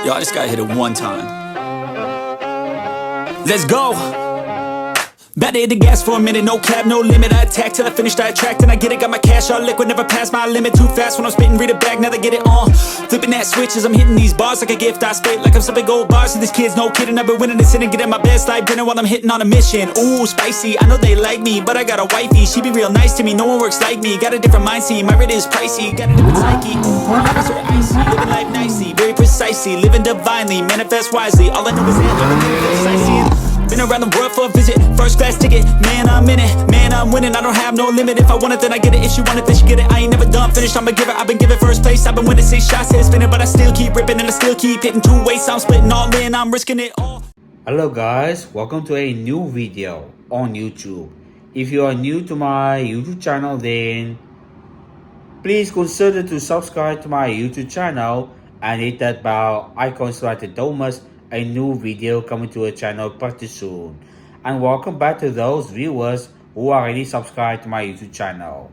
Yo, I just gotta hit it one time. Let's go! About to hit the gas for a minute, no cap, no limit. I attack till I finish, I attract and I get it. Got my cash all liquid, never pass my limit. Too fast when I'm spitting, read it back, now they get it on. Flipping that switch as I'm hitting these bars like a gift. I spit like I'm some big old bars. And these kids, no kidding, I've been winning this and getting my best life dinner while I'm hitting on a mission. Ooh, spicy, I know they like me, but I got a wifey. She be real nice to me, no one works like me. Got a different mindset, my rate is pricey. Got a different psyche, ooh, I'm so icy. Living life nicely, very precisely. Living divinely, manifest wisely. All I know is that been around the world for a visit, first class ticket, man I'm in it, man I'm winning, I don't have no limit, if I want it then I get it, if she want it then she get it, I ain't never done finished, I'm a giver, I've been given first place, I've been winning 6 shots, head spinning, but I still keep ripping and I still keep hitting 2 ways, I'm splitting all in, I'm risking it all. Hello guys, welcome to a new video on YouTube. If you are new to my YouTube channel then please consider to subscribe to my YouTube channel and hit that bell icon so that you don't miss a new video coming to a channel pretty soon. And welcome back to those viewers who are already subscribed to my YouTube channel.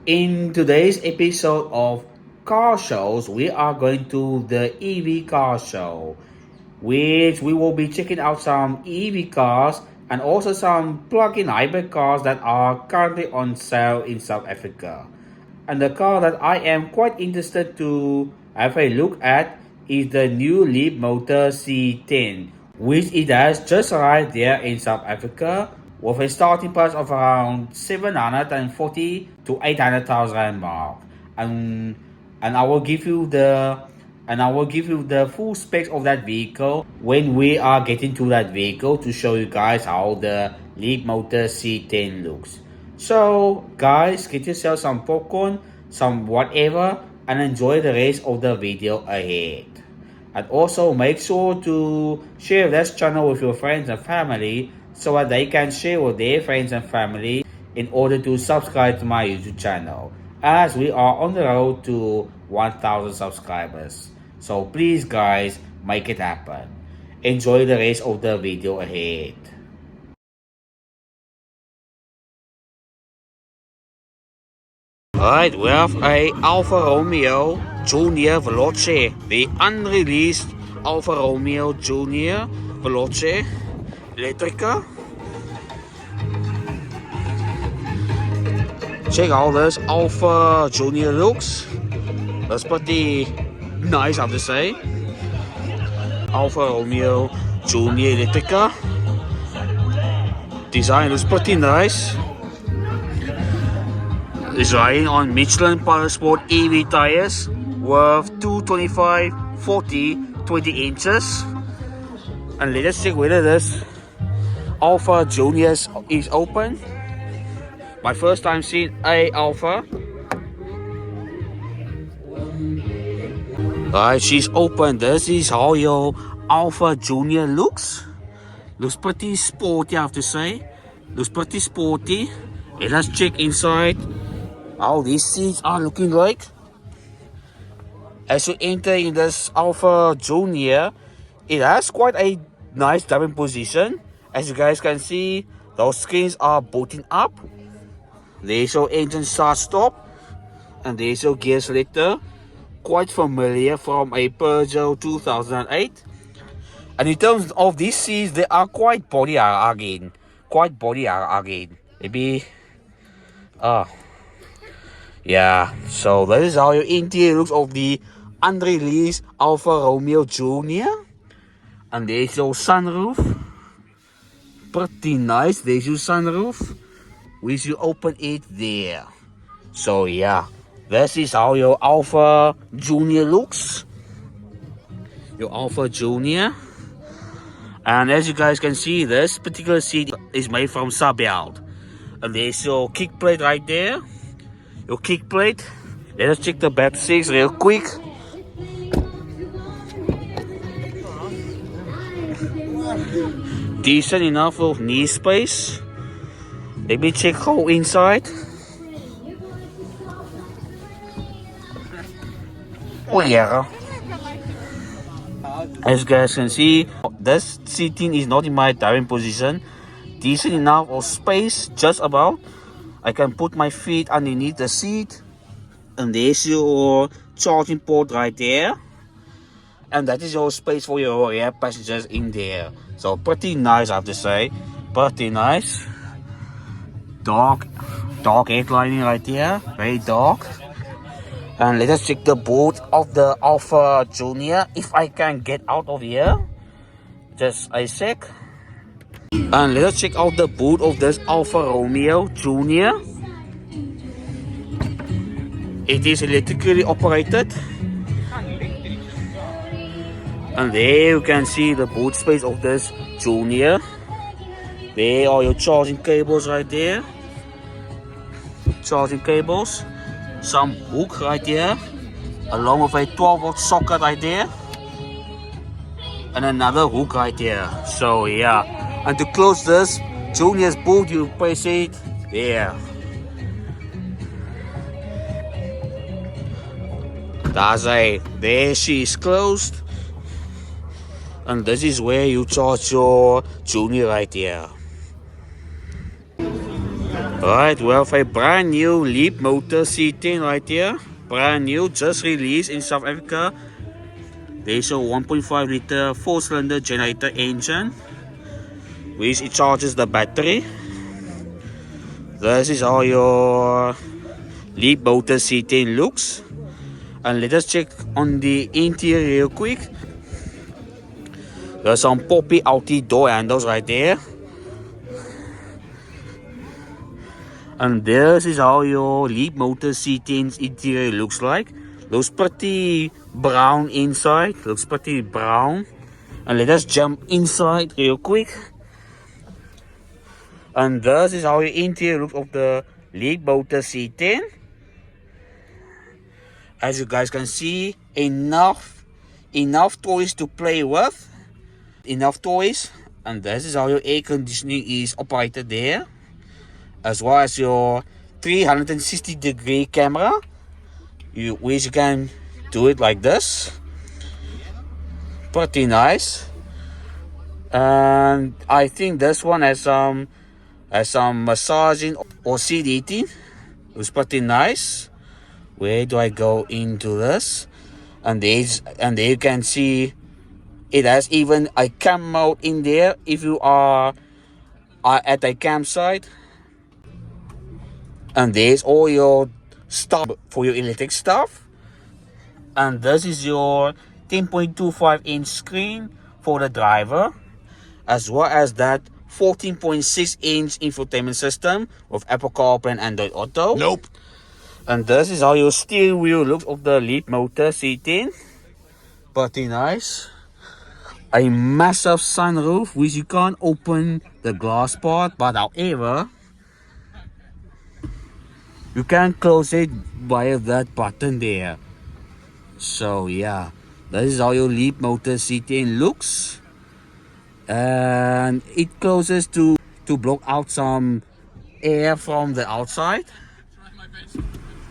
In today's episode of car shows, we are going to the EV car show, which we will be checking out some EV cars and also some plug-in hybrid cars that are currently on sale in South Africa. And the car that I am quite interested to have a look at is the new Leapmotor C10, which it has just arrived there in South Africa with a starting price of around 740 to 800,000 mark. And I will give you the full specs of that vehicle when we are getting to that vehicle to show you guys how the Leapmotor C10 looks. So guys, get yourself some popcorn, some whatever, and enjoy the rest of the video ahead. And also make sure to share this channel with your friends and family so that they can share with their friends and family in order to subscribe to my YouTube channel, as we are on the road to 1,000 subscribers. So please guys, make it happen. Enjoy the rest of the video ahead. Alright, we have a Alfa Romeo Junior Veloce, the unreleased Alfa Romeo Junior Veloce Elettrica. Check how this Alfa Junior looks. That's pretty nice, I have to say. Alfa Romeo Junior Elettrica. Design looks pretty nice. It's riding on Michelin Powersport EV tires with 225 40 20 inches. And let us check whether this Alfa Junior is open. My first time seeing a Alfa. Alright, she's open. This is how your Alfa Junior looks. Looks pretty sporty, I have to say. Looks pretty sporty. Let us check inside how these seats are looking like. As you enter in this Alfa Junior, it has quite a nice driving position. As you guys can see, those screens are booting up. There's your engine start stop, and there's your gear selector. Quite familiar from a Peugeot 2008. And in terms of these seats, they are quite body again. Maybe yeah, so that is how your interior looks of the unreleased Alfa Romeo Junior. And there's your sunroof. Pretty nice. There's your sunroof, which you open it there. So yeah, this is how your Alfa Junior looks. Your Alfa Junior. And as you guys can see, this particular seat is made from Sabelt. And there's your kick plate right there. Your kick plate. Let us check the back seats real quick. Decent enough of knee space. Let me check how inside. Oh yeah. As you guys can see, this seating is not in my driving position. Decent enough of space, just about. I can put my feet underneath the seat. And there's your charging port right there. and that is your space for your rear passengers in there. So pretty nice, I have to say. Pretty nice. Dark headlining right here, very dark. And let us check the boot of the Alfa Junior, if I can get out of here. Just a sec. And let us check out the boot of this Alfa Romeo Junior. It is electrically operated. And there you can see the boot space of this Junior. There are your charging cables right there. Charging cables. Some hook right here. Along with a 12-volt socket right there. And another hook right here. So yeah. And to close this Junior's boot, you press it there. There she is closed. And this is where you charge your Junior right here. Alright, we have a brand new Leapmotor C10 right here. Brand new, just released in South Africa. There's a 1.5 liter 4-cylinder generator engine, which it charges the battery. This is how your Leapmotor C10 looks. And let us check on the interior real quick. There's some poppy outy door handles right there. And this is how your Leapmotor C10's interior looks like. Looks pretty brown inside. Looks pretty brown. And let us jump inside real quick. And this is how your interior looks of the Leapmotor C10. As you guys can see, enough toys to play with. Enough toys. And this is how your air conditioning is operated there. As well as your 360-degree camera, which you can do it like this. Pretty nice. And I think this one has some massaging or seat heating. It's pretty nice. Where do I go into this? And there you can see it has even a cam mode in there if you are at a campsite. And there's all your stuff for your electric stuff. And this is your 10.25-inch screen for the driver, as well as that 14.6-inch infotainment system with Apple CarPlay and Android Auto. Nope. And this is how your steering wheel looks of the Leapmotor C10. Pretty nice. A massive sunroof, which you can't open the glass part, but however, you can close it via that button there. So yeah, that is how your Leapmotor C10 looks. And it closes to block out some air from the outside.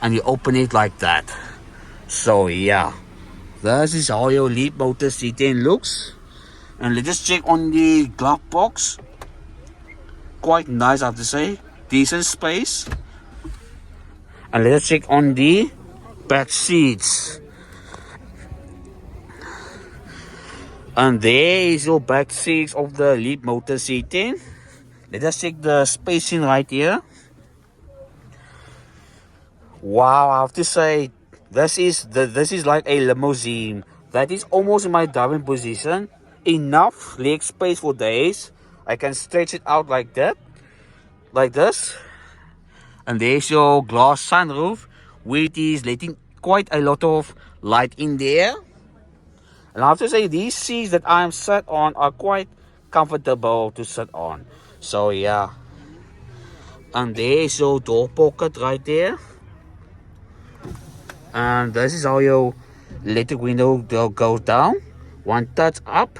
And you open it like that. So yeah, this is how your Leapmotor C10 looks. And let's just check on the glove box. Quite nice, I have to say. Decent space. And let's check on the back seats. And there is your back seats of the Leapmotor C10. Let us check the spacing right here. Wow, I have to say, this is like a limousine. That is almost in my driving position. Enough leg space for days. I can stretch it out like that, like this. And there's your glass sunroof, which is letting quite a lot of light in there. And I have to say, these seats that I'm sat on are quite comfortable to sit on. So yeah. And there's your door pocket right there. And this is how your electric window goes down. One touch up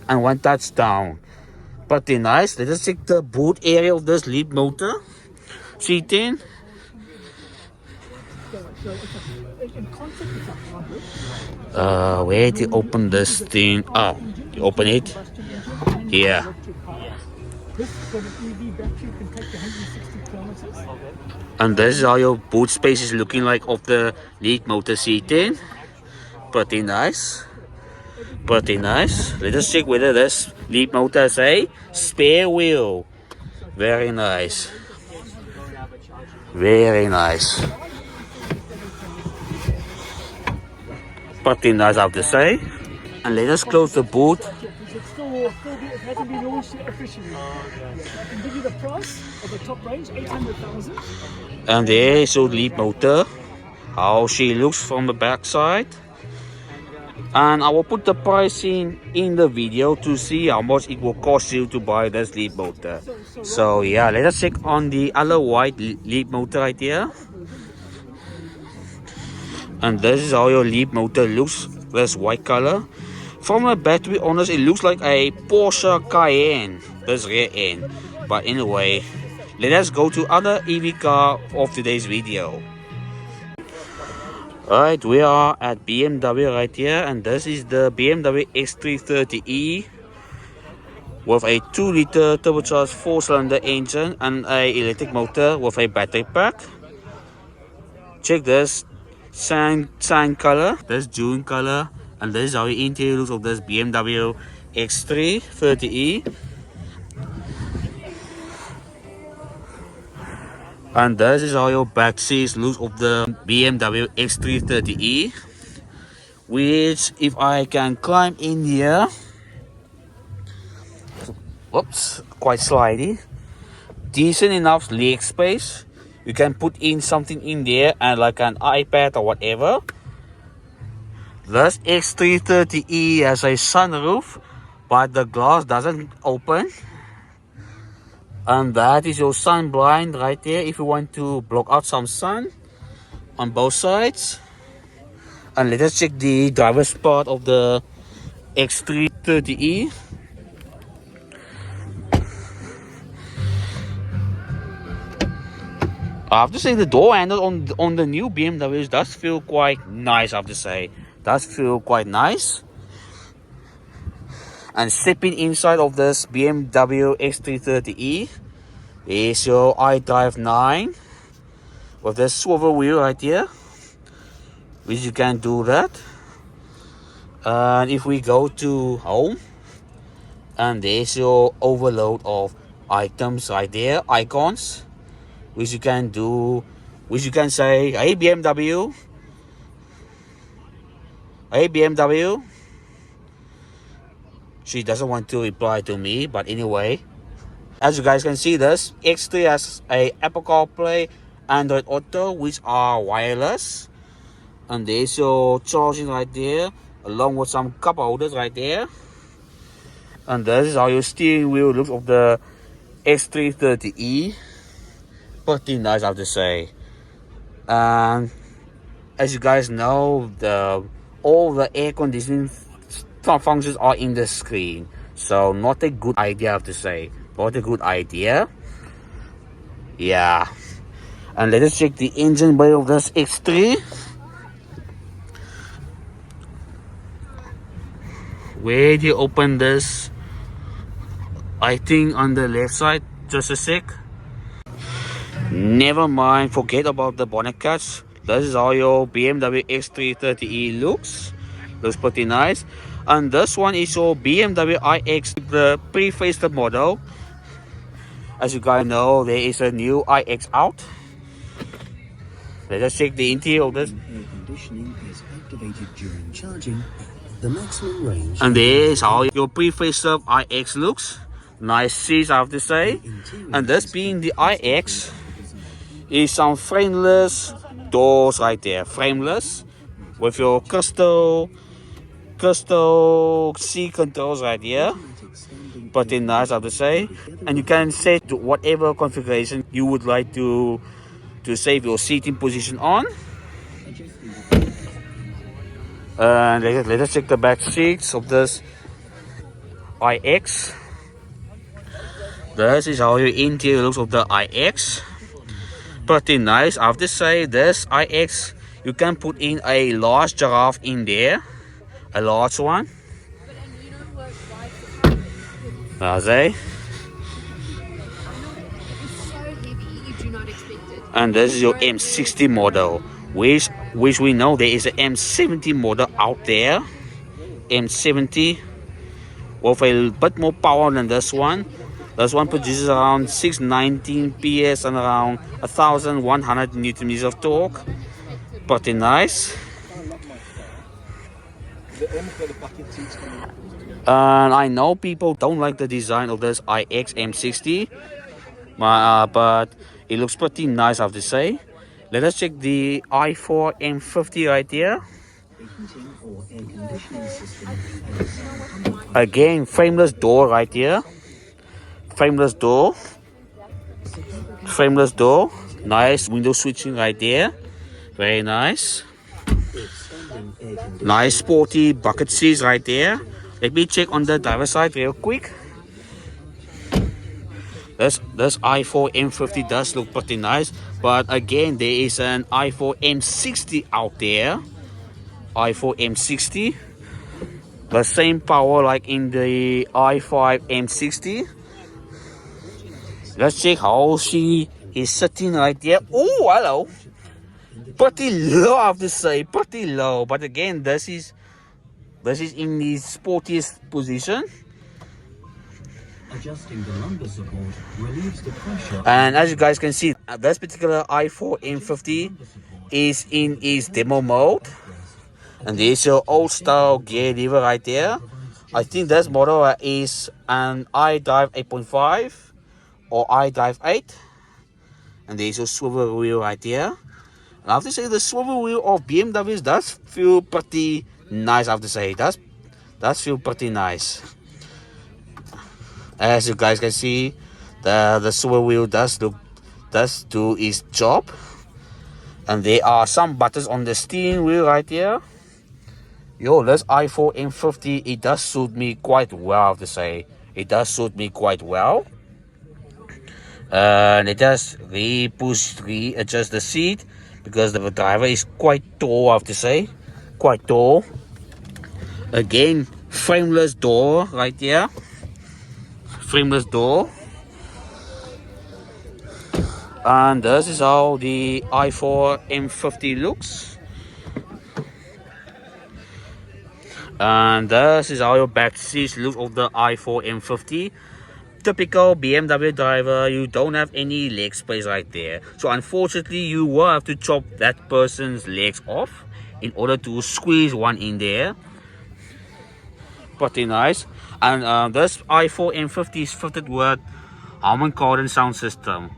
and one touch down. Pretty nice. Let us check the boot area of this Leapmotor C10. Where to open this thing? Oh, you open it here. And this is how your boot space is looking like of the Leapmotor C10. Pretty nice. Pretty nice. Let us check whether this Leapmotor has a spare wheel. Very nice. Very nice. Pretty nice, I have to say. And let us close the boot. It hasn't been launched yet officially. I can give you the price of the top range, 800,000. And there is your Leapmotor. How she looks from the back side. And I will put the price in the video to see how much it will cost you to buy this Leapmotor. So yeah, let us check on the other white Leapmotor right here. And this is how your Leapmotor looks, this white color. From the back, to be honest, it looks like a Porsche Cayenne, this rear end. But anyway, let us go to other EV car of today's video. Alright, we are at BMW right here, and this is the BMW X330e with a 2-liter turbocharged 4-cylinder engine and a electric motor with a battery pack. Check this sand color, this June color, and this is how the interior looks of this BMW X330e. And this is how your back seats looks of the BMW X330e, which if I can climb in here, whoops, quite slidey, decent enough leg space. You can put in something in there and like an iPad or whatever. This X330e has a sunroof, but the glass doesn't open. And that is your sun blind right there if you want to block out some sun on both sides. And let us check the driver's part of the X330e. I have to say the door handle on the new BMWs does feel quite nice, I have to say. Does feel quite nice. And stepping inside of this BMW X330e is your iDrive 9 with this swivel wheel right here, which you can do that. And if we go to home, and there's your overload of items right there, icons, which you can do, which you can say, hey BMW, hey BMW. She doesn't want to reply to me, but anyway, as you guys can see, this X3 has a Apple CarPlay, Android Auto, which are wireless, and there's your charging right there, along with some cup holders right there. And this is how your steering wheel looks of the X330e. Pretty nice, I have to say. And as you guys know, all the air conditioning functions are in the screen, so not a good idea, I have to say. Not a good idea. Yeah. And let us check the engine bay of this X3. Where do you open this? I think on the left side. Just a sec. Never mind, forget about the bonnet catch. This is how your BMW X330e looks. Looks pretty nice. And this one is your BMW iX, the pre-facelift model. As you guys know, there is a new iX out. Let us check the interior of this. Air conditioning is activated during charging. The maximum range. And there is how your pre-facelift iX looks. Nice seats, I have to say. And this being the iX, is some frameless doors right there. Frameless with your crystal seat controls right here. Pretty nice, I have to say. And you can set to whatever configuration you would like to save your seating position on. And let us check the back seats of this iX. This is how your interior looks of the iX. Pretty nice, I have to say. This iX, you can put in a large giraffe in there, a large one. And this is your M60 model, which we know there is an M70 model out there. M70 with a bit more power than this one. This one produces around 619 PS and around 1100 Newton meters of torque. Pretty nice. And I know people don't like the design of this iX M60, but it looks pretty nice, I have to say. Let us check the i4 M50 right here. Again, frameless door right here. Frameless door. Frameless door. Nice window switching right there. Very nice. Nice sporty bucket seats right there. Let me check on the driver's side real quick. This i4 M50 does look pretty nice, but again there is an i4 M60 out there. i4 M60, the same power like in the i5 M60. Let's check how she is sitting right there. Oh, hello. Pretty low, I have to say, pretty low. But again, this is in the sportiest position. Adjusting the lumbar support relieves the pressure. And as you guys can see, this particular i4 M50 is in its demo mode. And there's your old style gear lever right there. I think this model is an iDrive 8.5 or iDrive 8. And there's your swivel wheel right there. And I have to say the swivel wheel of BMWs does feel pretty nice, I have to say. It does feel pretty nice. As you guys can see, the swivel wheel does do its job. And there are some buttons on the steering wheel right here. Yo, this i4 M50, it does suit me quite well, I have to say. It does suit me quite well. And it does readjust the seat because the driver is quite tall, I have to say. Quite tall. Again, frameless door right here. Frameless door. And this is how the i4 M50 looks. And this is how your back seats look of the i4 M50. Typical BMW driver, you don't have any leg space right there. So unfortunately, you will have to chop that person's legs off in order to squeeze one in there. Pretty nice. And this i4 M50 is fitted with Harman Kardon sound system.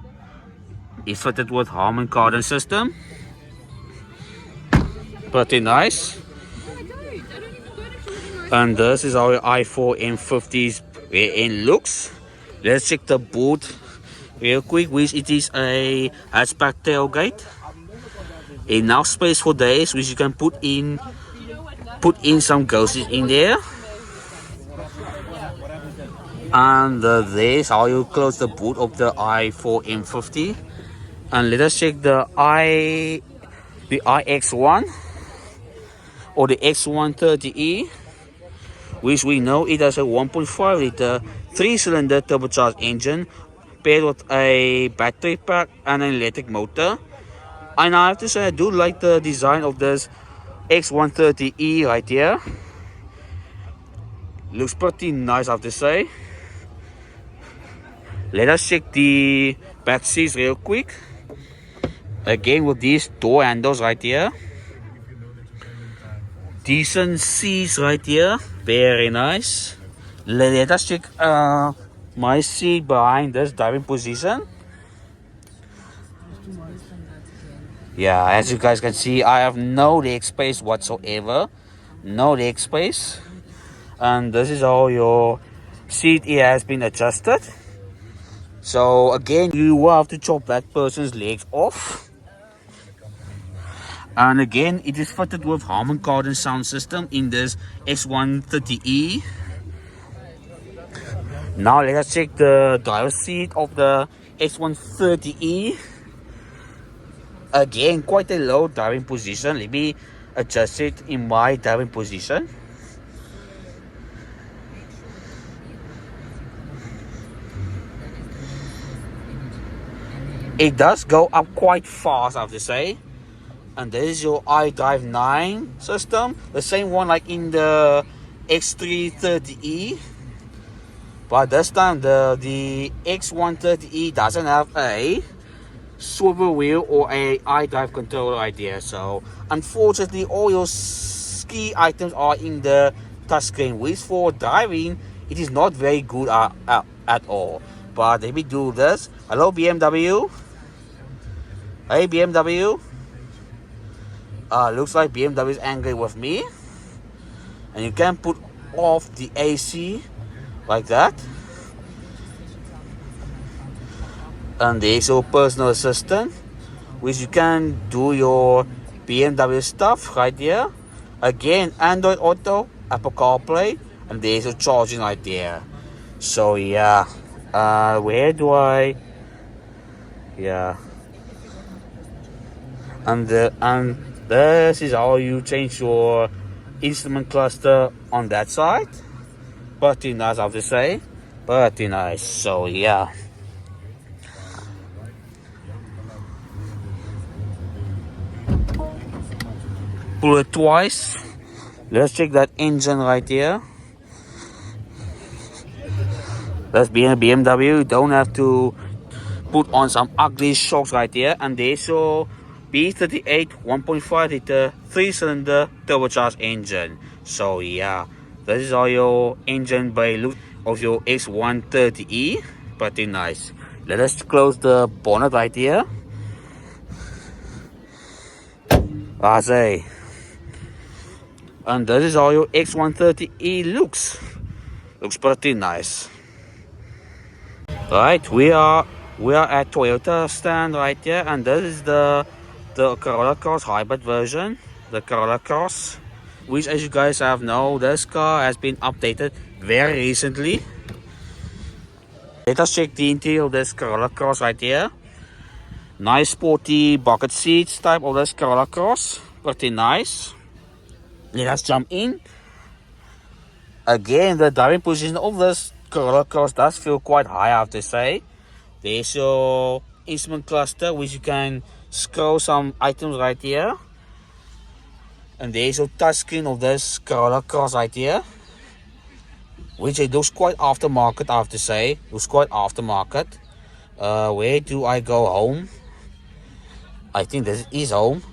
It's fitted with Harman Kardon system. Pretty nice. And this is how your i4 M50's rear end looks. Let's check the boot real quick, which it is a hatchback tailgate. Enough space for days, which you can put in some groceries in there. And there's how you close the boot of the i4 M50. And let us check the iX1 or the X130E, which we know it has a 1.5 liter 3-cylinder turbocharged engine paired with a battery pack and an electric motor. And I have to say I do like the design of this X130E right here. Looks pretty nice, I have to say. Let us check the back seats real quick. Again with these door handles right here. Decent seats right here. Very nice. Let us check my seat behind this driving position. Yeah, as you guys can see, I have no leg space whatsoever. No leg space. And this is how your seat here has been adjusted. So again, you will have to chop that person's legs off. And again, it is fitted with Harman Kardon sound system in this X130E. Now let us check the driver's seat of the X130E. Again, quite a low driving position. Let me adjust it in my driving position. It does go up quite fast, I have to say. And this is your iDrive 9 system, the same one like in the X330E, but this time the X130E doesn't have a swivel wheel or a iDrive controller idea. So unfortunately, all your ski items are in the touchscreen, which for driving it is not very good at all. But let me do this. Hello BMW. Hey BMW. Looks like BMW is angry with me. And you can put off the AC like that. And there's your personal assistant, which you can do your BMW stuff right here. Again, Android Auto, Apple CarPlay, and there's your charging right there. So yeah, where do I? Yeah, and this is how you change your instrument cluster on that side. Pretty nice, I have to say. Pretty nice. So yeah. Pull it twice. Let's check that engine right here. That's being a BMW. You don't have to put on some ugly shocks right here. And there's your B38 1.5 liter 3-cylinder turbocharged engine. So yeah, this is how your engine bay looks of your X130E. Pretty nice. Let us close the bonnet right here. I say. And this is how your X130E looks. Looks pretty nice. Right, we are at Toyota stand right here, and this is the Corolla Cross hybrid version, the Corolla Cross, which, as you guys have known, this car has been updated very recently. Let us check the interior of this Corolla Cross right here. Nice sporty bucket seats type of this Corolla Cross, pretty nice. Let us jump in. Again, the driving position of this Corolla Cross does feel quite high, I have to say. There's your instrument cluster, which you can scroll some items right here. And there's your touchscreen of this Corolla Cross right here, which it looks quite aftermarket, I have to say. Looks quite aftermarket. Where do I go home? I think this is home.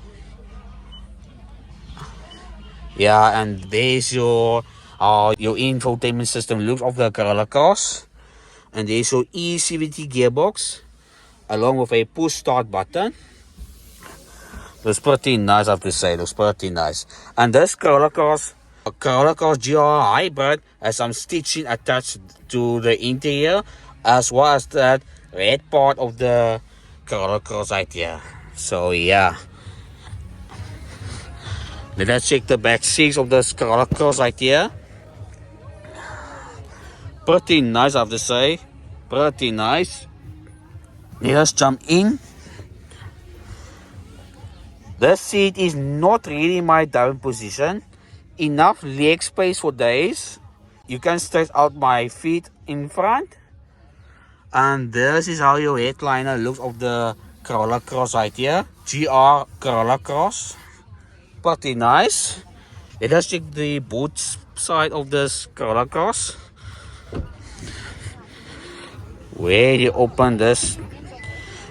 Yeah, and there's your infotainment system looks of the Corolla Cross. And there's your eCVT gearbox, along with a push start button. Looks pretty nice, I have to say. Looks pretty nice. And this Corolla Cross GR Hybrid has some stitching attached to the interior, as well as that red part of the Corolla Cross right here. So yeah. Let us check the back seats of this Corolla Cross right here. Pretty nice, I have to say. Pretty nice. Let us jump in. This seat is not really my driving position. Enough leg space for days. You can stretch out my feet in front. And this is how your headliner looks of the Corolla Cross right here. GR Corolla Cross. Pretty nice. Let us check the boot side of this Corolla Cross. Where you open this,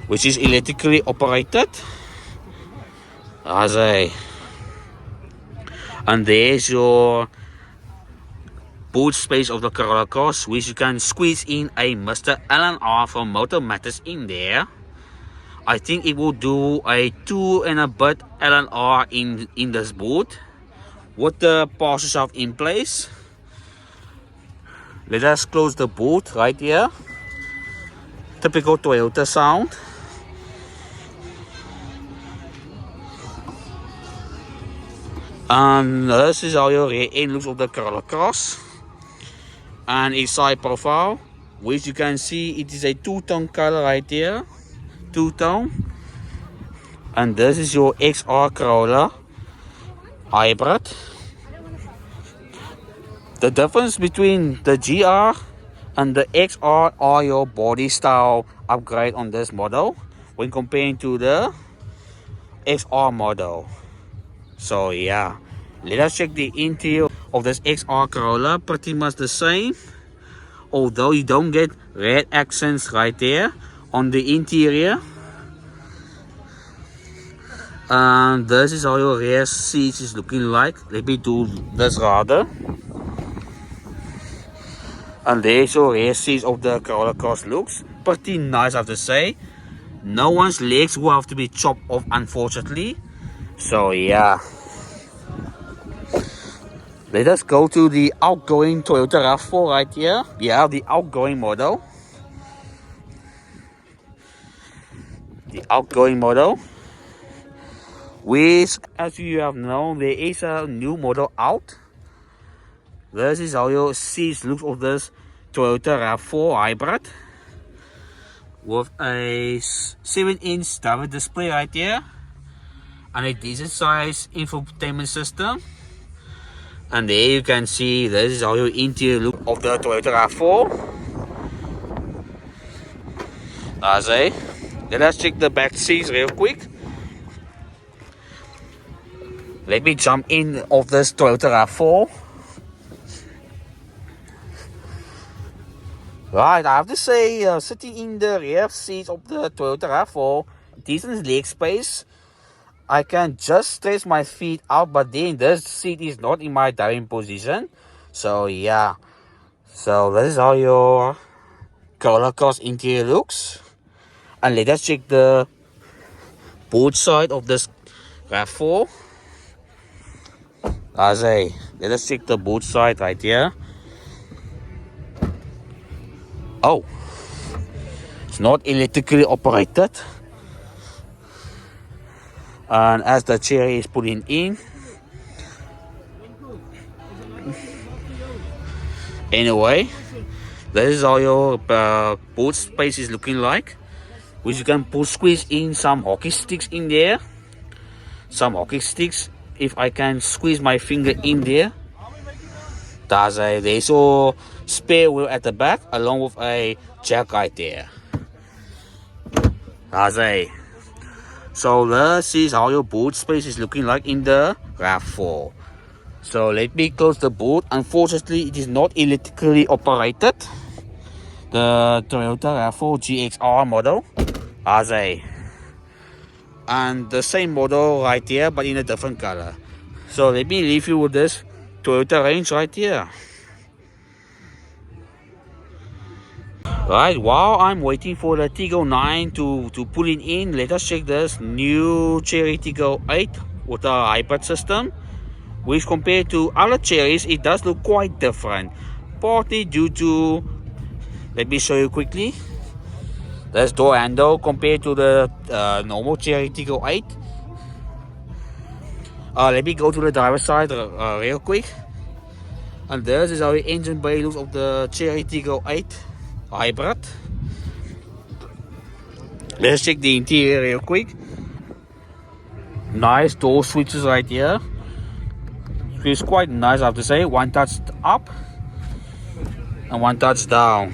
which is electrically operated. As a, and there's your boot space of the Corolla Cross, which you can squeeze in a Mr. L&R from Motor Matters in there. I think it will do a 2 and a bit L&R in this boot with the parcel shelf in place. Let us close the boot right here. Typical Toyota sound. And this is how your rear end looks of the Corolla Cross. And a side profile, which you can see it is a two-tone color right here. Two-tone. And this is your XR Corolla Hybrid. The difference between the GR and the XR are your body style upgrade on this model when comparing to the XR model. So yeah, let us check the interior of this XR Corolla, pretty much the same, although you don't get red accents right there on the interior. And this is how your rear seats is looking like. Let me do this rather. And there's your rear seats of the Corolla Cross. Looks pretty nice, I have to say. No one's legs will have to be chopped off, unfortunately. So yeah. Let us go to the outgoing Toyota RAV4 right here. Yeah, the outgoing model. The outgoing model. Which, as you have known, there is a new model out. This is how your seats look of this Toyota RAV4 hybrid. With a 7-inch driver display right here. And a decent size infotainment system. And there you can see this is how your interior look of the Toyota RAV4. Let us check the back seats real quick. Let me jump in of this Toyota RAV4. Right, I have to say, sitting in the rear seats of the Toyota RAV4, decent leg space. I can just stretch my feet out, but then this seat is not in my driving position. So yeah, so this is how your Corolla Cross interior looks. And let us check the both side of this RAV4. Let us check the boot side right here. Oh, it's not electrically operated. And as the Chery is putting in, anyway, this is how your boot space is looking like. Which you can squeeze in some hockey sticks in there. Some hockey sticks. If I can squeeze my finger in there. There's a spare wheel at the back along with a jack right there. So this is how your boot space is looking like in the RAV4. So let me close the boot. Unfortunately, it is not electrically operated. The Toyota RAV4 GXR model. And the same model right here, but in a different color. So let me leave you with this Toyota range right here. Right, while I'm waiting for the Tiggo 9 to pull it in, let us check this new Chery Tiggo 8 with a hybrid system. Which compared to other Cherys, it does look quite different. Partly due to, let me show you quickly. This door handle compared to the normal Chery Tiggo 8. Let me go to the driver's side real quick. And this is how the engine bay looks of the Chery Tiggo 8 hybrid. Let's check the interior real quick. Nice door switches right here. Feels quite nice, I have to say. One touch up and one touch down.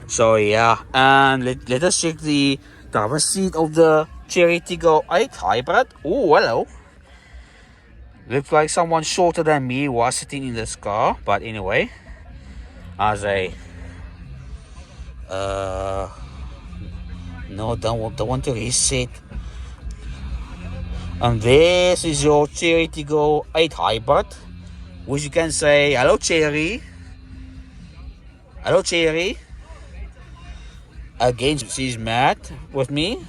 So yeah, and let us check the driver's seat of the Chery Tiggo 8 hybrid. Oh, hello. Looks like someone shorter than me was sitting in this car. But anyway, no, don't want to reset. And this is your Chery Tiggo 8 hybrid, which you can say, hello Chery. Hello Chery. Again, she's mad with me.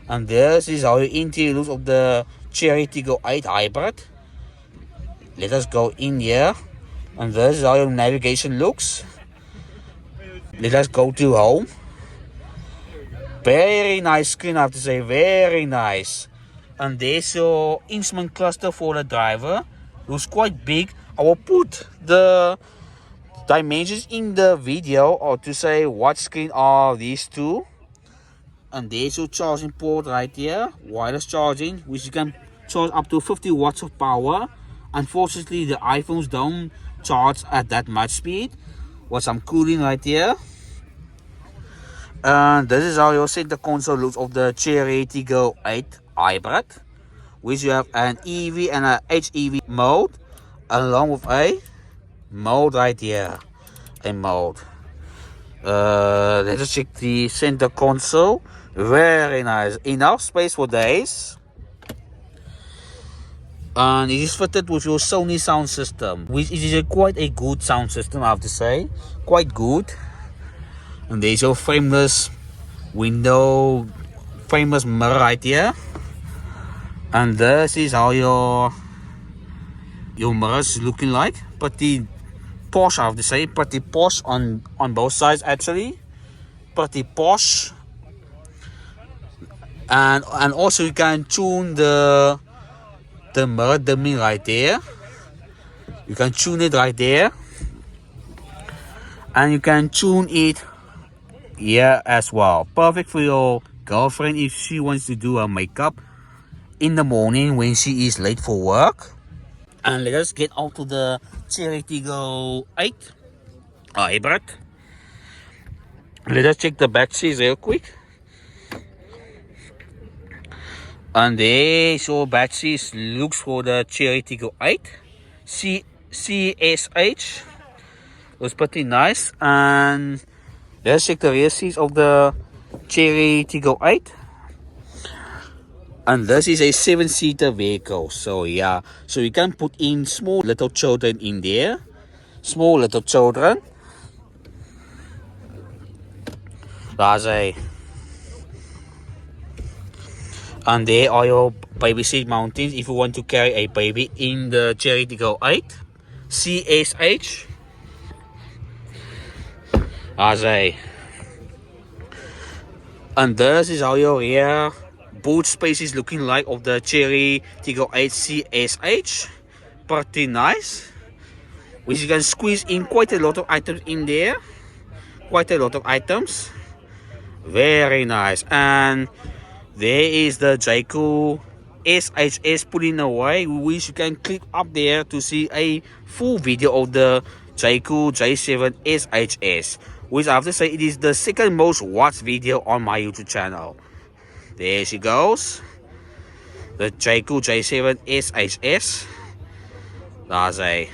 And this is how the interior looks of the Chery Tiggo 8 hybrid. Let us go in here. And this is how your navigation looks. Let us go to home. Very nice screen, I have to say, very nice. And there's your instrument cluster for the driver. Looks quite big. I will put the dimensions in the video, or to say what screen are these two. And there's your charging port right here, wireless charging, which you can charge up to 50 watts of power. Unfortunately, the iPhones don't charge at that much speed. With some cooling right here. And this is how your center console looks of the Chery Tiggo 8 hybrid, which you have an EV and a HEV mode. along with a mode right here. A mode. Let us check the center console. Very nice. Enough space for days. And it is fitted with your Sony sound system, which is quite a good sound system, I have to say. Quite good. And there's your frameless window, frameless mirror right here. And this is how your mirrors looking like. Pretty posh, I have to say. Pretty posh on both sides actually. Pretty posh. And also you can tune the mirror dimming right there. You can tune it right there. And you can tune it here as well. Perfect for your girlfriend if she wants to do her makeup in the morning when she is late for work. And let us get out to the Chery Tiggo 8 hybrid. Let us check the back seats real quick. And there's your back seats looks for the Chery Tiggo 8 CSH. Was pretty nice. And let's check the rear seats of the Chery Tiggo 8. And this is a 7-seater vehicle. So yeah, so you can put in small little children in there. Small little children. That's a. And there are your baby seat mountings if you want to carry a baby in the Chery Tiggo 8 CSH. As a. And this is how your rear boot space is looking like of the Chery Tiggo 8 CSH. Pretty nice. Which you can squeeze in quite a lot of items in there. Quite a lot of items. Very nice. And there is the Jayco SHS pulling away, which you can click up there to see a full video of the Jayco J7 SHS, which I have to say it is the second most watched video on my YouTube channel. There she goes, the Jayco J7 SHS. That's a.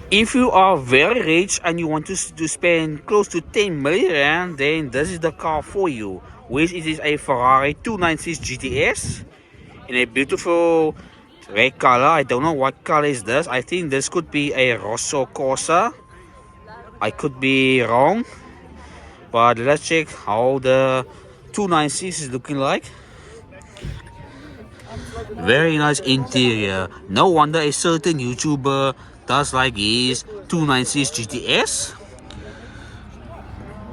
If you are very rich and you want to spend close to 10 million rand, then this is the car for you, which it is a Ferrari 296 GTS in a beautiful red color. I don't know what color is this. I think this could be a Rosso Corsa. I could be wrong, but let's check how the 296 is looking like. Very nice interior. No wonder a certain YouTuber does like his 296 GTS.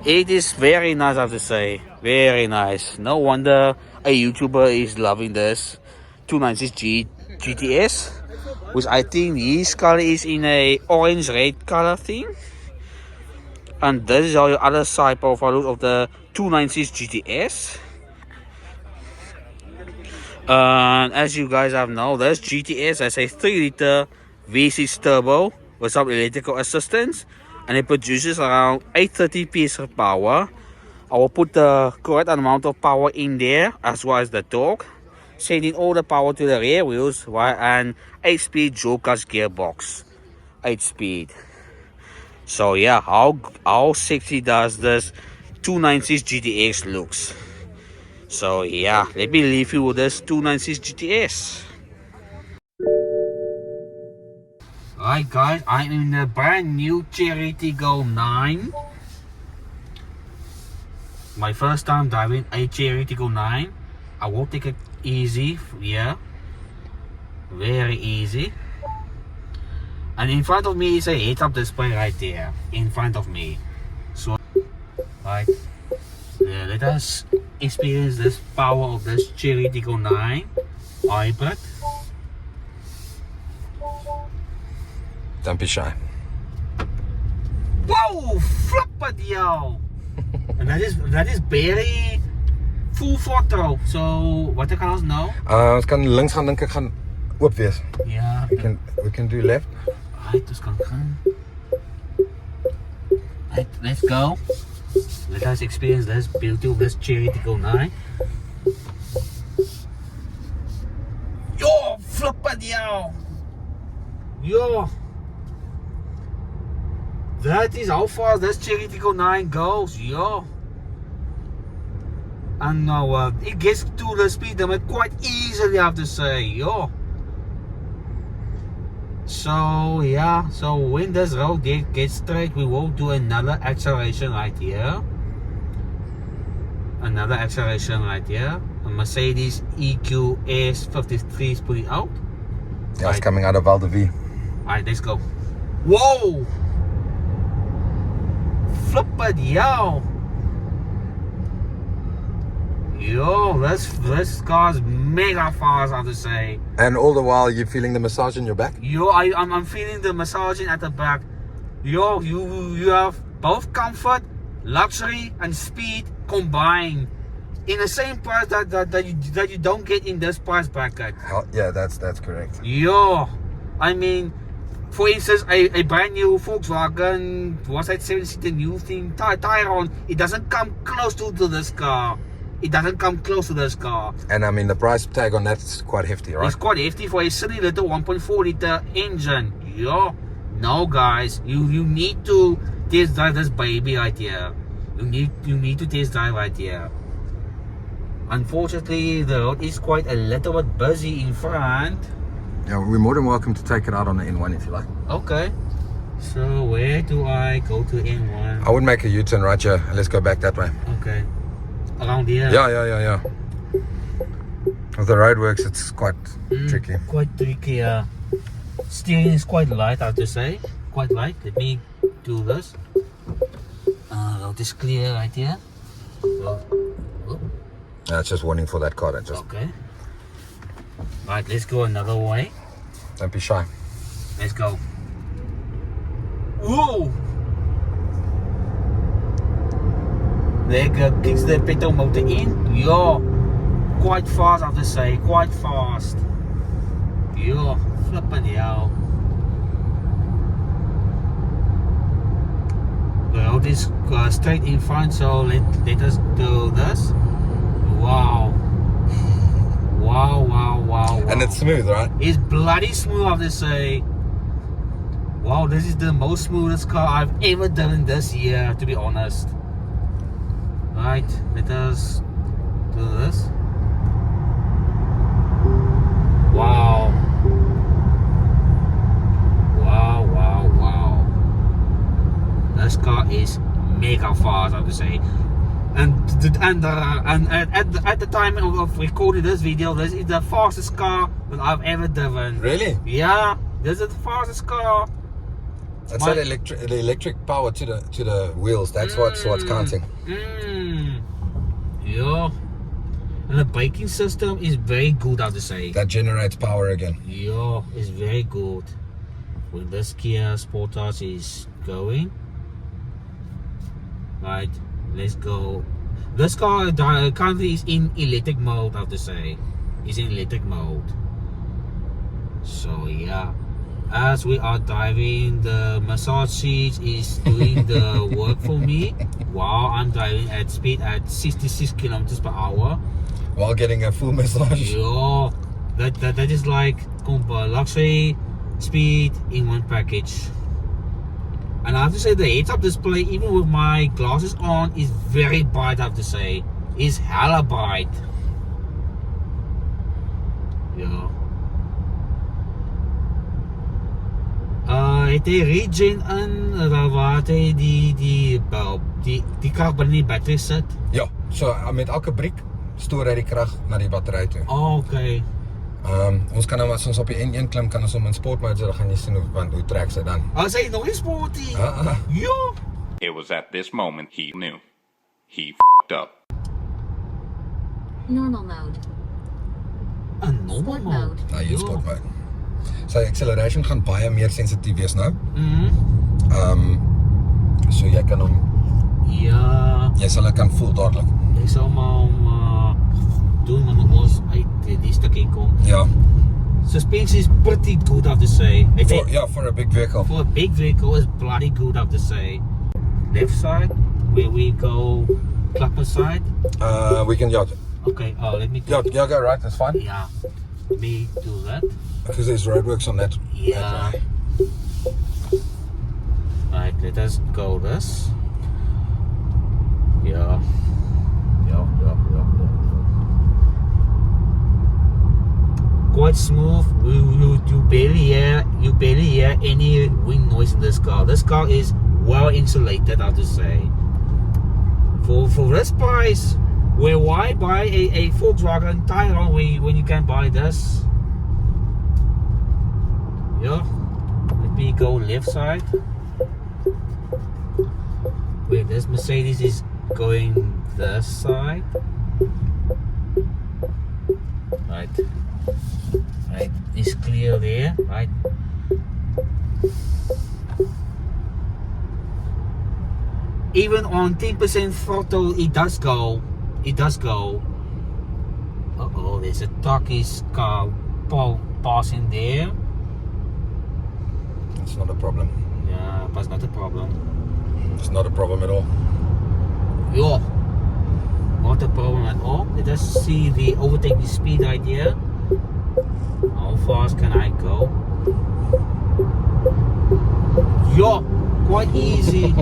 It is very nice, I have to say. Very nice. No wonder a YouTuber is loving this 296 GTS, which I think his color is in a orange red color thing. And this is how your other side profile looks of the 296 GTS. And as you guys have known, this GTS has a 3-liter V6 turbo with some electrical assistance, and it produces around 830 PS of power. I will put the correct amount of power in there as well as the torque, sending all the power to the rear wheels via an 8-speed dual clutch gearbox. 8-speed. So yeah, how sexy does this 296 GTX looks? So yeah, let me leave you with this 296 GTS. Alright guys, I'm in the brand new Chery Tiggo 9. My first time driving a Chery Tiggo 9. I will take it easy here. Very easy. And in front of me is a heads-up display right there. In front of me. So, right. Yeah, let us experience this power of this Chery Tiggo 9 hybrid. Don't be shy. Wow, flipper yo! And that is very full throttle. So what kan ons nou? Ons kan links gaan, dink ek gaan oop wees. Ja. We can do left. Right, ons kan gaan. Right, let's go. Let us experience this beauty of this Chery Tiggo 9. Yo, flipper yo! Yo. That is how fast this Chery Tiggo 9 goes. Yo. And now it gets to the speed limit quite easily, I have to say. Yo. So yeah, so when this road gets straight, we will do another acceleration right here. Another acceleration right here. A Mercedes EQS 53 is putting out. Yeah, it's coming out of Val de Vie. Alright, let's go. Whoa! Flip it, yo! Yo, this car's mega fast, I have to say. And all the while you're feeling the massage in your back? Yo, I'm feeling the massaging at the back. Yo, you have both comfort, luxury, and speed combined in the same price that you don't get in this price bracket. Yeah, that's correct. Yo, I mean, for instance, a brand new Volkswagen, was that 7-seater new thing, Tyron, it doesn't come close to this car. It doesn't come close to this car. And I mean, the price tag on that's quite hefty, right? It's quite hefty for a silly little 1.4 liter engine. Yo, no guys, you need to test drive this baby right here. You need to test drive right here. Unfortunately, the road is quite a little bit busy in front. Yeah, we're more than welcome to take it out on the N1 if you like. Okay. So where do I go to N1? I would make a U-turn right here. Let's go back that way. Okay. Around here? Yeah. With the roadworks, it's quite tricky. Quite tricky, steering is quite light, I have to say. Quite light. Let me do this. Road is clear right here. It's just warning for that car. That just Okay. Right, let's go another way. don't be shy. Let's go. Whoa! There kicks the petrol motor in. Yo, quite fast, I have to say. Quite fast. Yo, flipping hell. The road is straight in front, so let us do this. Wow. Wow. And it's smooth, right? It's bloody smooth, I have to say. Wow, this is the most smoothest car I've ever driven this year, to be honest. Right, let us do this. Wow. This car is mega fast, I have to say. And at the time of recording this video, this is the fastest car that I've ever driven. Really? Yeah, this is the fastest car. That's that the electric power to the wheels. That's what's counting. Yeah. And the braking system is very good, I have to say. That generates power again. Yeah, it's very good. When this Kia Sportage is going. Right, let's go. This car currently is in electric mode, I have to say. It's in electric mode. So yeah, as we are driving, the massage seat is doing the work for me while I'm driving at speed at 66 kilometers per hour. While getting a full massage. Yeah, that is like luxury speed in one package. And I have to say, the heads-up display, even with my glasses on, is very bright, I have to say. It's hella bright. Yeah. Het hy regen in, waar het hy die krag binne die battery sit? Ja, so met elke briek stoor hy die krag na die battery toe. Oh, okay. Ons kan nou as ons op die N1 klim, kan ons om in sport mode, so dan gaan jy sien hoe trek sy dan. As hy nog nie sporty. Ja. It was at this moment he knew. He f***ed up. Normal mode. Normal Sport mode. mode. Nou, hier sport mode. Sy acceleration gaan baie meer sensitief wees nou. So jy kan hom, Ja. jy sal dit kan voel dadelik. Ek sal maar doen wanneer ons uit die stukkie kom. Ja. Suspension is pretty good, I have to say. For a big vehicle. For a big vehicle, it's bloody good, I have to say. Left side, where we go, clapper side. We can, Okay, let me do go right, that's fine. Yeah, let me do that. Because there's roadworks on that. Yeah, Right, let us go this. Yeah. Quite smooth. You barely hear any wind noise in this car. This car is well insulated, I have to say. For this price, why buy a Volkswagen Tiguan when you can buy this? Yeah. Let me go left side. Wait, this Mercedes is going this side. Right. Right, it's clear there, right? Even on 10% throttle, it does go. Uh-oh, there's a Turkish car passing there. It's not a problem. Yeah, but it's not a problem. It's not a problem at all. Yeah, not a problem at all. Let us see the overtaking speed idea. How fast can I go? Yeah, quite easy.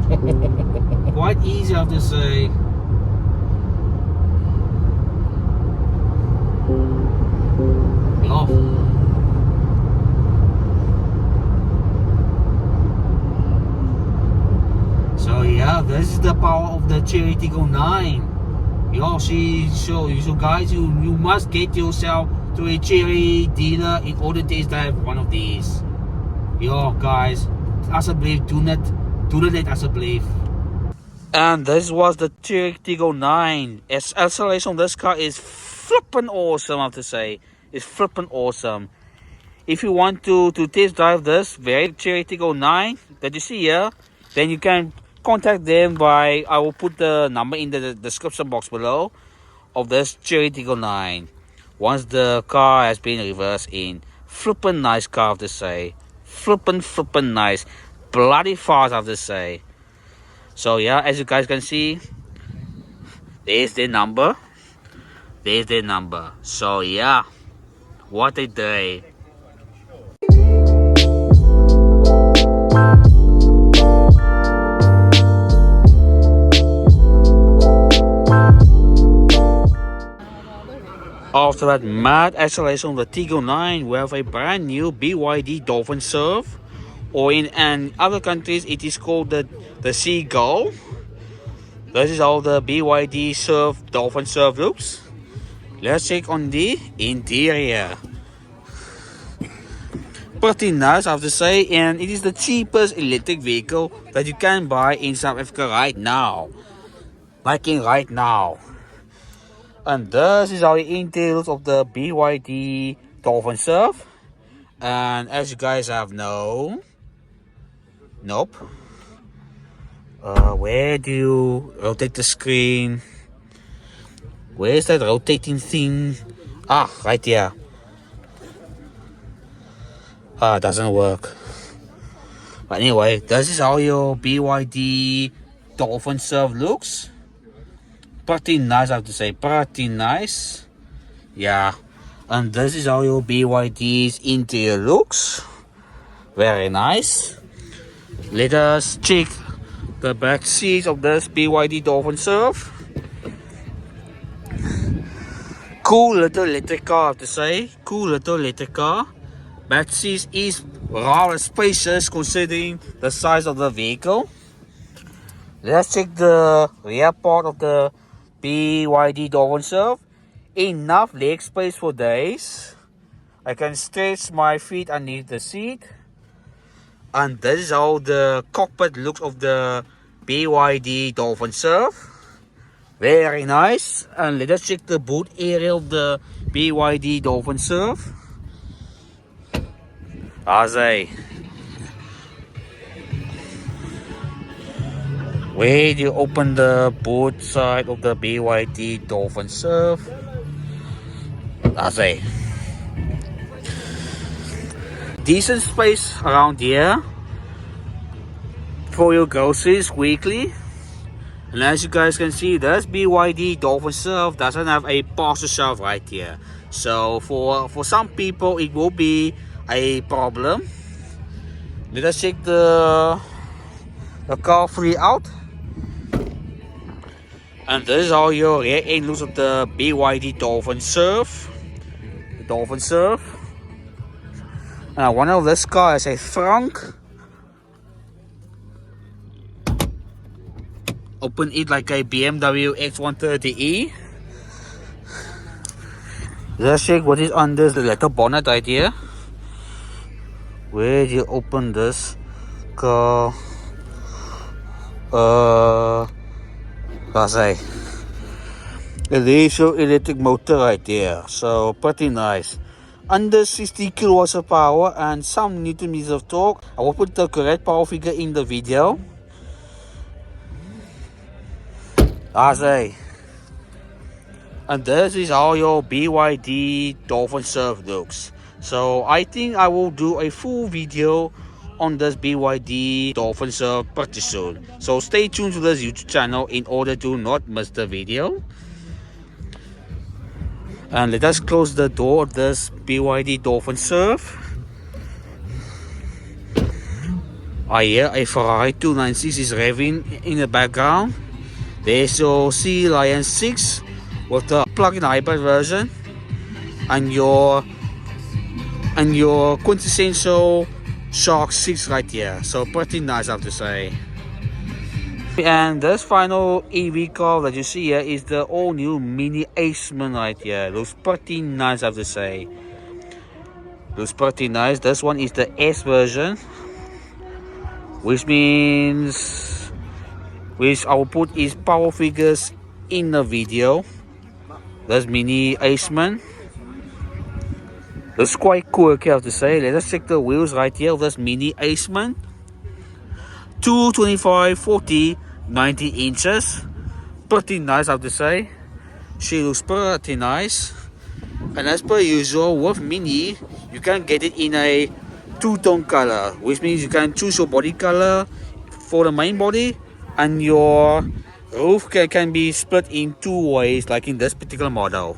Quite easy, I have to say. Yeah. So yeah, this is the power of the Chery Tiggo 9. So guys, you must get yourself to a Chery dealer in order to test drive one of these. Guys, alsjeblieft, do not let alsjeblieft. And this was the Chery Tiggo 9. Acceleration on this car is flippin' awesome, I have to say. It's flippin' awesome. If you want to test drive this very Chery Tiggo 9 that you see here, then you can contact them by, I will put the number in the description box below of this Chery Tiggo 9. Once the car has been reversed in. Flippin' nice car, I have to say. Flippin' nice. Bloody fast, I have to say. So yeah, as you guys can see, there's their number. So yeah, what a day. After that mad acceleration on the Tiggo 9, we have a brand new BYD Dolphin Surf, or in other countries it is called the Seagull. This is how the BYD Dolphin Surf looks. Let's check on the interior. Pretty nice, I have to say, and it is the cheapest electric vehicle that you can buy in South Africa right now. Right now. And this is how the interior looks of the BYD Dolphin Surf. And as you guys have known, where do you rotate the screen? Where's that rotating thing? Right here. Doesn't work. But anyway, this is how your BYD Dolphin Surf looks. Pretty nice, I have to say. Pretty nice. Yeah. And this is how your BYD's interior looks. Very nice. Let us check the back seats of this BYD Dolphin Surf. Cool little electric car, I have to say. Cool little electric car. Back seats is rather spacious considering the size of the vehicle. Let's check the rear part of the BYD Dolphin Surf. Enough leg space for days. I can stretch my feet underneath the seat. And this is how the cockpit looks of the BYD Dolphin Surf. Very nice. And let us check the boot area of the BYD Dolphin Surf. Where do you open the boot side of the BYD Dolphin Surf? Decent space around here for your groceries weekly. And as you guys can see, this BYD Dolphin Surf doesn't have a parcel shelf right here. So for some people it will be a problem. Let us check the the car free out. And this is how your rear end looks of the BYD Dolphin Surf. The Dolphin Surf. And one of this car has a trunk. Open it like a BMW X130E. Let's check what is under the leather bonnet right here. Where do you open this car? Let's say it is your electric motor right there, so pretty nice. Under 60 kilowatts of power and some newton meters of torque. I will put the correct power figure in the video. I say, and this is how your BYD Dolphin Surf looks. So I think I will do a full video on this BYD Dolphin Surf pretty soon. So stay tuned to this YouTube channel in order to not miss the video. And let us close the door of this BYD Dolphin Surf. I hear a Ferrari 296 is revving in the background. There's your Sea Lion 6 with the plug-in hybrid version, and your quintessential Shark 6 right here. So pretty nice, I have to say. And this final EV car that you see here is the all new Mini Aceman right here. Looks pretty nice, I have to say. Looks pretty nice. This one is the S version, which means I will put his power figures in the video. This Mini Aceman looks quite cool, I have to say. Let us check the wheels right here of this Mini Aceman. 225, 40, 90 inches. Pretty nice, I have to say. She looks pretty nice. And as per usual with Mini, you can get it in a two-tone color, which means you can choose your body color for the main body, and your roof can be split in two ways, like in this particular model.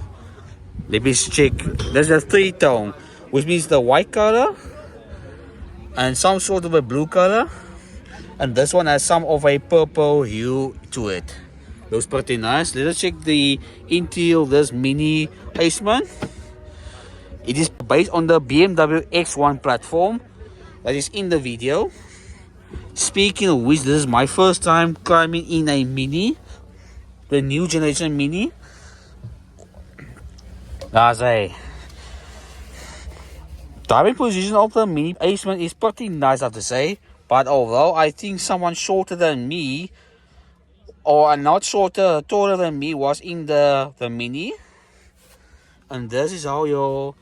Let me check. There's a three-tone, which means the white color and some sort of a blue color, and this one has some of a purple hue to it. Looks pretty nice. Let us check the interior of this Mini Aceman. It is based on the BMW X1 platform that is in the video. Speaking of which, this is my first time climbing in a Mini, the new generation Mini. Driving position of the Mini Aceman is pretty nice, I have to say. But although I think someone shorter than me, or not shorter, taller than me, was in the Mini. And this is how your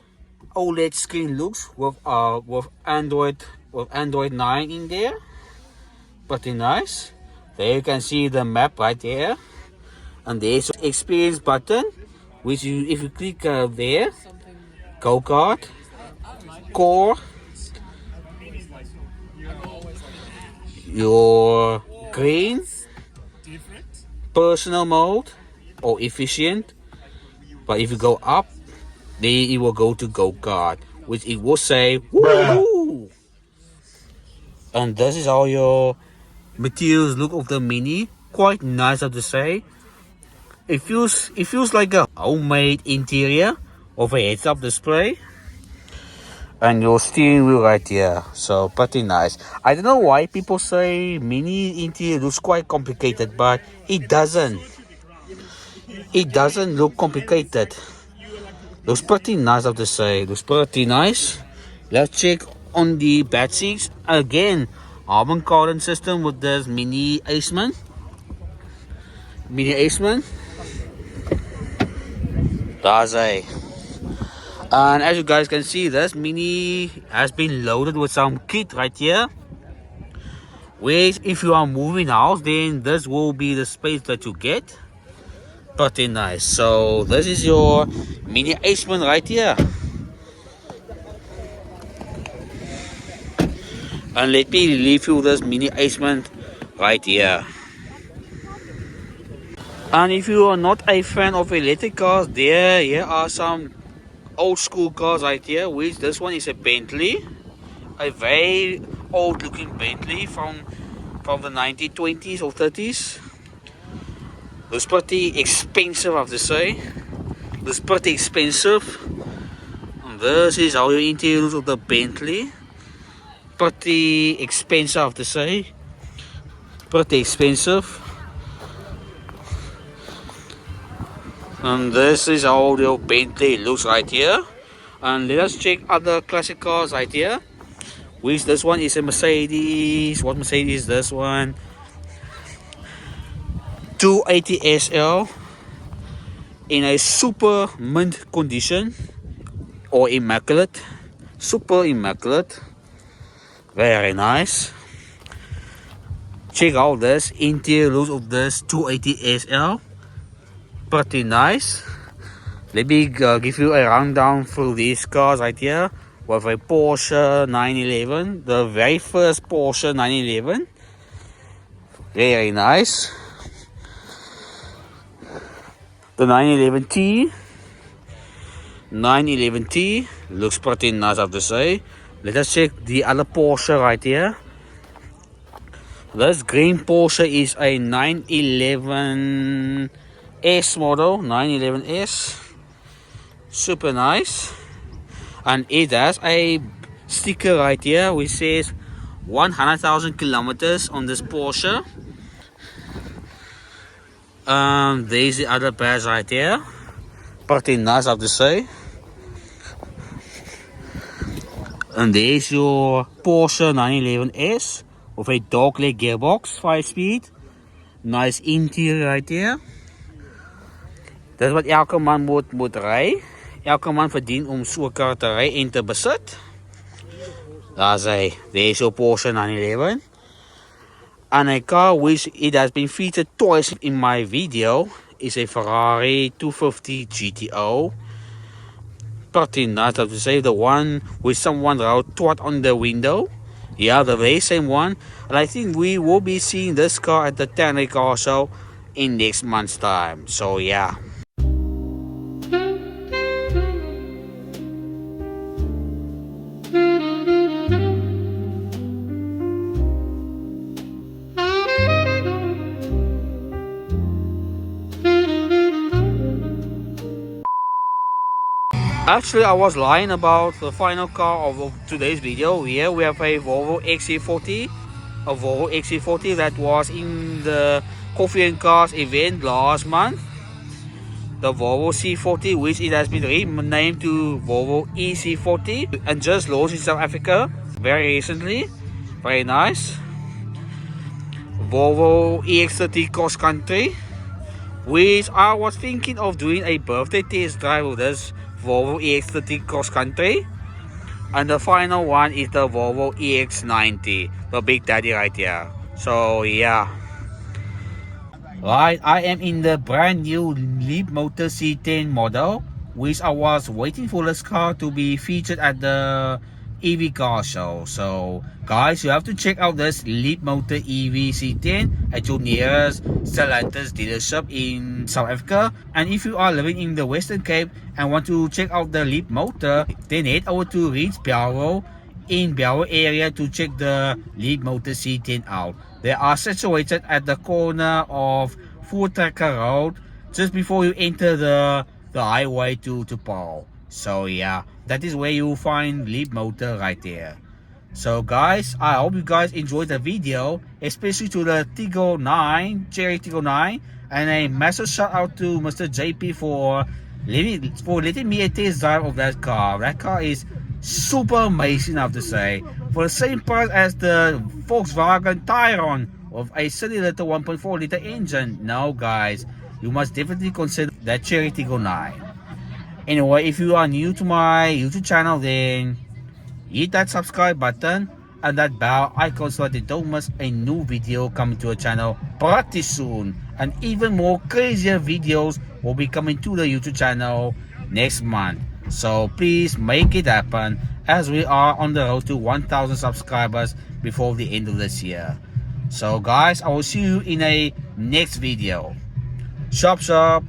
OLED screen looks with Android 9 in there. Pretty nice. There you can see the map right there, and there's the experience button, which if you click there, go-kart, core, your green, personal mode, or efficient. But if you go up, then it will go to go-kart, which it will say woo. And this is how your materials look of the Mini. Quite nice, I have to say. It feels like a homemade interior of a heads-up display. And your steering wheel right here, so pretty nice. I don't know why people say Mini interior looks quite complicated, but it doesn't. It doesn't look complicated. Looks pretty nice, I have to say. Looks pretty nice. Let's check on the back seats. Again, carbon carbon system with this Mini Aceman. Mini Aceman. And as you guys can see, this Mini has been loaded with some kit right here, which if you are moving house, then this will be the space that you get. Pretty nice. So this is your Mini Aceman right here. And let me leave you this Mini Aceman right here. And if you are not a fan of electric cars, here are some old school cars right here, which this one is a Bentley, a very old looking Bentley from from the 1920s or 30s. Looks pretty expensive, I have to say. Looks pretty expensive. And this is how your interior looks of the Bentley. Pretty expensive, I have to say. Pretty expensive. And this is how your Bentley looks right here. And let us check other classic cars right here. Which this one is a Mercedes. What Mercedes is this one? 280 SL in a super mint condition or immaculate. Super immaculate. Very nice. Check out this interior looks of this 280 SL. Pretty nice. Let me give you a rundown through these cars right here. With a Porsche 911, the very first Porsche 911. Very nice. The 911T. 911T looks pretty nice, I have to say. Let us check the other Porsche right here. This green Porsche is a 911S model. 911S. Super nice. And it has a sticker right here which says 100,000 kilometers on this Porsche. There's the other badge right here. Pretty nice, I have to say. And there's your Porsche 911S with a dogleg gearbox, 5-speed. Nice interior right here. Dit is wat elke man moet ry. Elke man verdien om so 'n kar te ry en te besit. Daar's hy. There's your Porsche 911. And a car which it has been featured twice in my video is a Ferrari 250 GTO. Pretty nice, I have to say. The one with someone wrote twat on the window. Yeah, the very same one. And I think we will be seeing this car at the Tanner Car Show in next month's time. So yeah. Actually, I was lying about the final car of today's video. Here we have a Volvo XC40. A Volvo XC40 that was in the Coffee and Cars event last month. The Volvo C40, which it has been renamed to Volvo EC40 and just launched in South Africa very recently. Very nice. Volvo EX30 Cross Country, which I was thinking of doing a birthday test drive of this Volvo EX30 Cross Country. And the final one is the Volvo EX90, the big daddy right here. So yeah. Right, I am in the brand new Leapmotor C10 model, which I was waiting for this car to be featured at the EV car show. So guys, you have to check out this Leapmotor EV C10 at your nearest Stellantis dealership in South Africa. And if you are living in the Western Cape and want to check out the Leapmotor, then head over to Reeds Bellville in Bellville area to check the Leapmotor C10 out. They are situated at the corner of Voortrekker Road, just before you enter the highway to Paarl. So yeah, that is where you find Leapmotor right there. So guys, I hope you guys enjoyed the video, especially to the Tiggo 9, Chery Tiggo 9, and a massive shout out to Mr. JP for letting me a test drive of that car. That car is super amazing, I have to say. For the same price as the Volkswagen Tayron with a silly little 1.4 liter engine. Now guys, you must definitely consider that Chery Tiggo 9. Anyway, if you are new to my YouTube channel, then hit that subscribe button and that bell icon so that you don't miss a new video coming to our channel pretty soon. And even more crazier videos will be coming to the YouTube channel next month. So please make it happen, as we are on the road to 1,000 subscribers before the end of this year. So guys, I will see you in a next video. Shop shop.